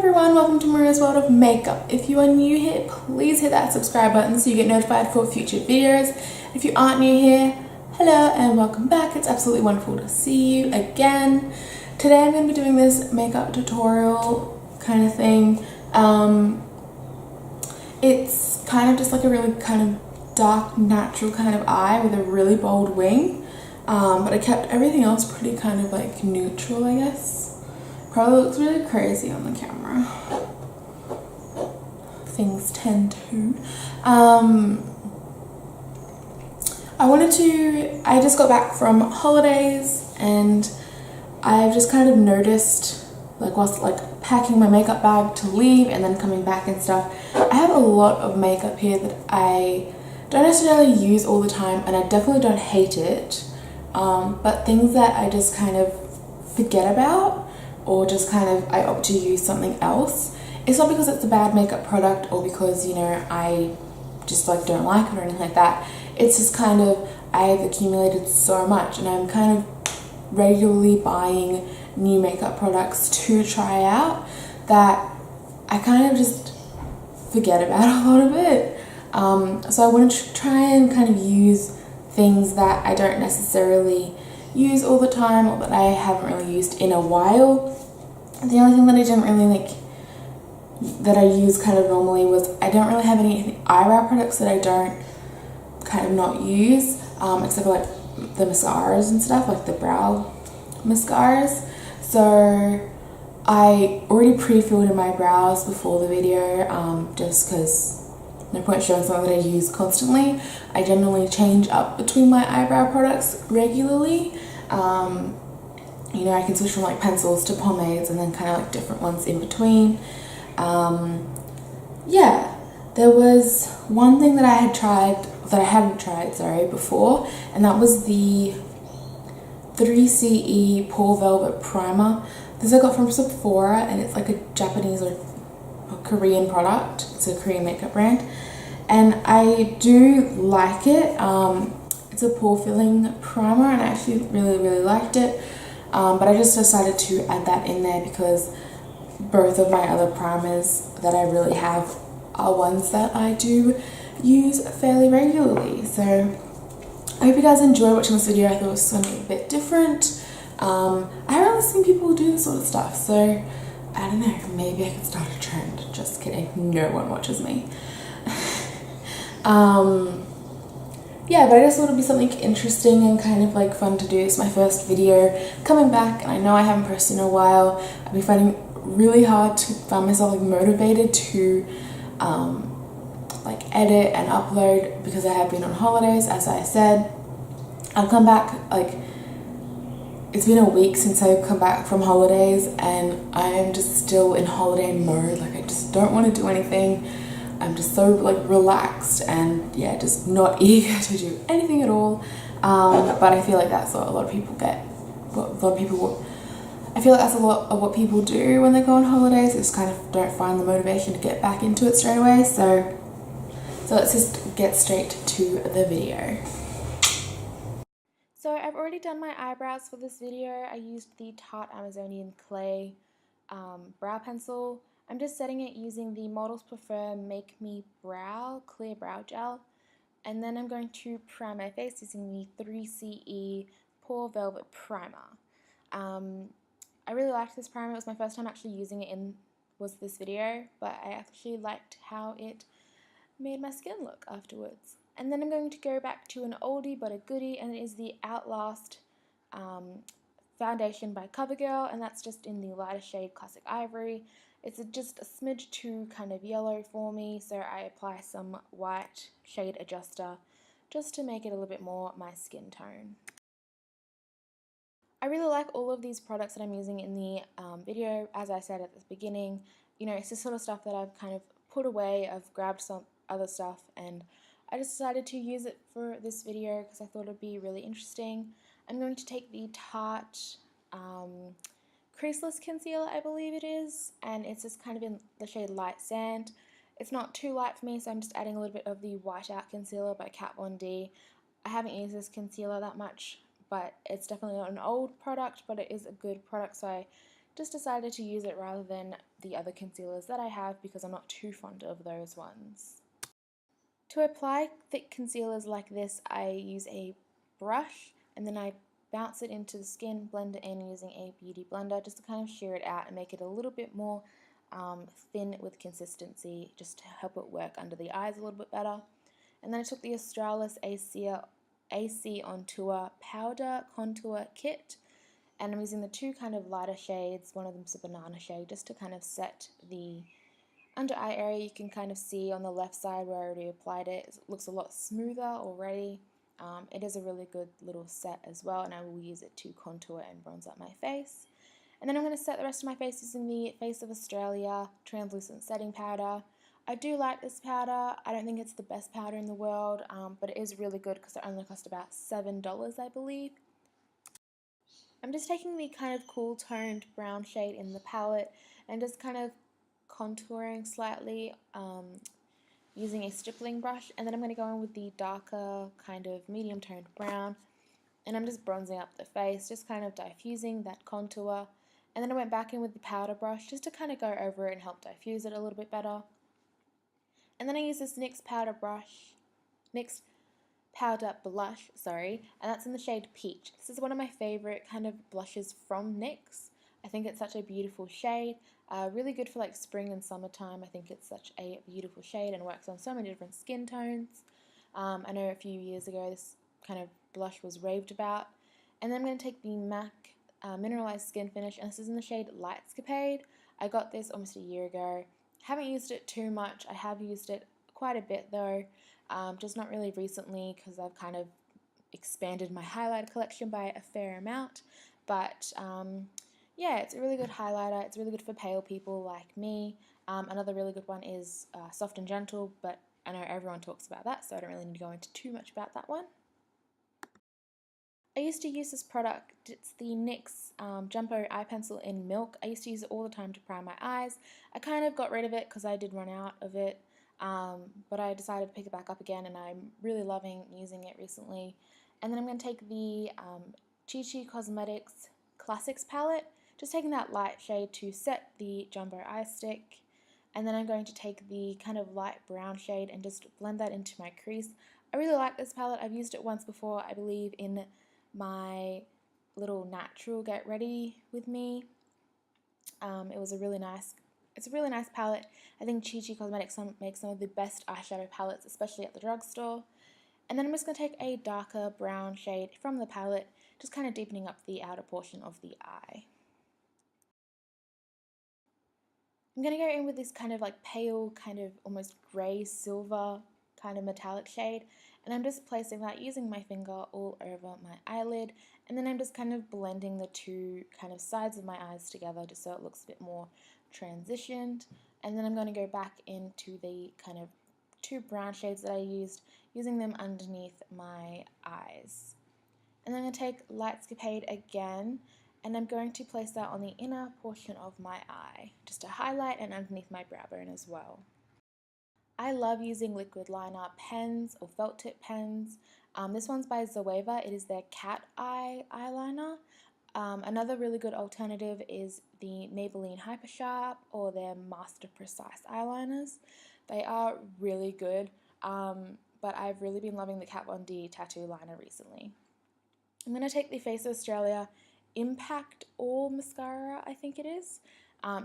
everyone, welcome to Maria's World of Makeup. If you are new here, please hit that subscribe button so you get notified for future videos. If you aren't new here, hello and welcome back. It's absolutely wonderful to see you again. Today I'm going to be doing this makeup tutorial kind of thing. It's kind of just like a really kind of dark, natural kind of eye with a really bold wing. But I kept everything else pretty kind of like neutral, I guess. Probably looks really crazy on the camera. Things tend to. I just got back from holidays and I've just kind of noticed, like whilst like packing my makeup bag to leave and then coming back and stuff, I have a lot of makeup here that I don't necessarily use all the time, and I definitely don't hate it, but things that I just kind of forget about, or just kind of I opt to use something else. It's not because it's a bad makeup product or because, you know, I just like don't like it or anything like that. It's just kind of I've accumulated so much and I'm kind of regularly buying new makeup products to try out that I kind of just forget about a lot of it. So I want to try and kind of use things that I don't necessarily use all the time or that I haven't really used in a while. The only thing that I didn't really like that I use kind of normally was I don't really have any eyebrow products that I don't kind of not use, except for like the mascaras and stuff, like the brow mascaras. So I already pre-filled in my brows before the video, just because no point showing something that I use constantly. I generally change up between my eyebrow products regularly. You know, I can switch from like pencils to pomades and then kind of like different ones in between. Yeah, there was one thing that I hadn't tried before, and that was the 3CE Pore Velvet Primer. This I got from Sephora, and it's like a Japanese or Korean product. It's a Korean makeup brand, and I do like it. It's a pore filling primer, and I actually really liked it. But I just decided to add that in there because both of my other primers that I really have are ones that I do use fairly regularly. So I hope you guys enjoyed watching this video. I thought it was something a bit different. I haven't really seen people do this sort of stuff, so I don't know, maybe I could start a trend. Just kidding, no one watches me. Yeah, but I just thought it'd be something interesting and kind of like fun to do. It's my first video coming back, and I know I haven't posted in a while. I've been finding it really hard to find myself like motivated to like edit and upload because I have been on holidays, as I said. I'll come back, like it's been a week since I've come back from holidays and I am just still in holiday mode. Like I just don't want to do anything. I'm just so like relaxed and yeah, just not eager to do anything at all. But I feel like that's what a lot of people get. I feel like that's a lot of what people do when they go on holidays. They just kind of don't find the motivation to get back into it straight away. So let's just get straight to the video. So I've already done my eyebrows for this video. I used the Tarte Amazonian Clay brow pencil. I'm just setting it using the Models Prefer Make Me Brow Clear Brow Gel. And then I'm going to prime my face using the 3CE Pore Velvet Primer. I really liked this primer. It was my first time actually using it was this video, but I actually liked how it made my skin look afterwards. And then I'm going to go back to an oldie but a goodie, and it is the Outlast foundation by Covergirl, and that's just in the lighter shade Classic Ivory. It's just a smidge too kind of yellow for me, so I apply some white shade adjuster just to make it a little bit more my skin tone. I really like all of these products that I'm using in the video. As I said at the beginning, you know, it's this sort of stuff that I've kind of put away. I've grabbed some other stuff and I just decided to use it for this video because I thought it would be really interesting. I'm going to take the Tarte Creaseless concealer, I believe it is, and it's just kind of in the shade Light Sand. It's not too light for me, so I'm just adding a little bit of the Whiteout Concealer by Kat Von D. I haven't used this concealer that much, but it's definitely not an old product, but it is a good product, so I just decided to use it rather than the other concealers that I have because I'm not too fond of those ones. To apply thick concealers like this, I use a brush and then I bounce it into the skin, blend it in using a beauty blender just to kind of shear it out and make it a little bit more thin with consistency, just to help it work under the eyes a little bit better. And then I took the Australis AC on Tour Powder Contour Kit, and I'm using the two kind of lighter shades, one of them's a banana shade, just to kind of set the under eye area. You can kind of see on the left side where I already applied it, it looks a lot smoother already. It is a really good little set as well, and I will use it to contour and bronze up my face. And then I'm going to set the rest of my face using the Face of Australia Translucent Setting Powder. I do like this powder. I don't think it's the best powder in the world, but it is really good because it only cost about $7, I believe. I'm just taking the kind of cool toned brown shade in the palette and just kind of contouring slightly using a stippling brush, and then I'm going to go in with the darker kind of medium toned brown, and I'm just bronzing up the face, just kind of diffusing that contour. And then I went back in with the powder brush just to kind of go over it and help diffuse it a little bit better. And then I use this NYX powder blush, and that's in the shade Peach. This is one of my favorite kind of blushes from NYX. I think it's such a beautiful shade, really good for like spring and summertime. I think it's such a beautiful shade and works on so many different skin tones. I know a few years ago this kind of blush was raved about. And then I'm going to take the MAC mineralized skin finish, and this is in the shade Lightscapade. I got this almost a year ago. Haven't used it too much. I have used it quite a bit though, just not really recently because I've kind of expanded my highlighter collection by a fair amount. But yeah, it's a really good highlighter. It's really good for pale people like me. Another really good one is Soft and Gentle, but I know everyone talks about that, so I don't really need to go into too much about that one. I used to use this product. It's the NYX Jumbo Eye Pencil in Milk. I used to use it all the time to prime my eyes. I kind of got rid of it because I did run out of it, but I decided to pick it back up again, and I'm really loving using it recently. And then I'm going to take the Chi Cosmetics Classics palette, just taking that light shade to set the Jumbo Eye Stick. And then I'm going to take the kind of light brown shade and just blend that into my crease. I really like this palette. I've used it once before, I believe, in my little natural get ready with me. It's a really nice palette. I think Chi Cosmetics makes some of the best eyeshadow palettes, especially at the drugstore. And then I'm just going to take a darker brown shade from the palette, just kind of deepening up the outer portion of the eye. I'm going to go in with this kind of like pale, kind of almost grey silver kind of metallic shade, and I'm just placing that using my finger all over my eyelid, and then I'm just kind of blending the two kind of sides of my eyes together just so it looks a bit more transitioned. And then I'm going to go back into the kind of two brown shades that I used, using them underneath my eyes. And then I'm going to take Lightscapade again, and I'm going to place that on the inner portion of my eye, just to highlight and underneath my brow bone as well. I love using liquid liner pens or felt tip pens. This one's by Zoeva. It is their cat eye eyeliner. Another really good alternative is the Maybelline Hyper Sharp or their Master Precise eyeliners. They are really good, but I've really been loving the Kat Von D tattoo liner recently. I'm going to take the Face of Australia Impact All Mascara, I think it is.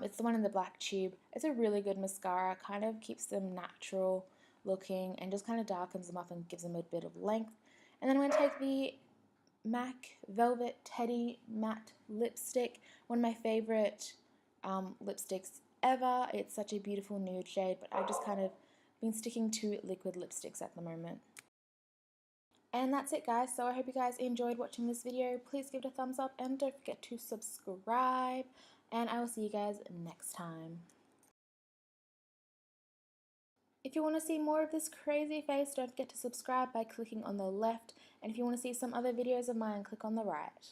It's the one in the black tube. It's a really good mascara, kind of keeps them natural looking and just kind of darkens them up and gives them a bit of length. And then I'm going to take the MAC Velvet Teddy Matte Lipstick, one of my favorite lipsticks ever. It's such a beautiful nude shade, but I've just kind of been sticking to liquid lipsticks at the moment. And that's it, guys. So I hope you guys enjoyed watching this video. Please give it a thumbs up and don't forget to subscribe. And I will see you guys next time. If you want to see more of this crazy face, don't forget to subscribe by clicking on the left. And if you want to see some other videos of mine, click on the right.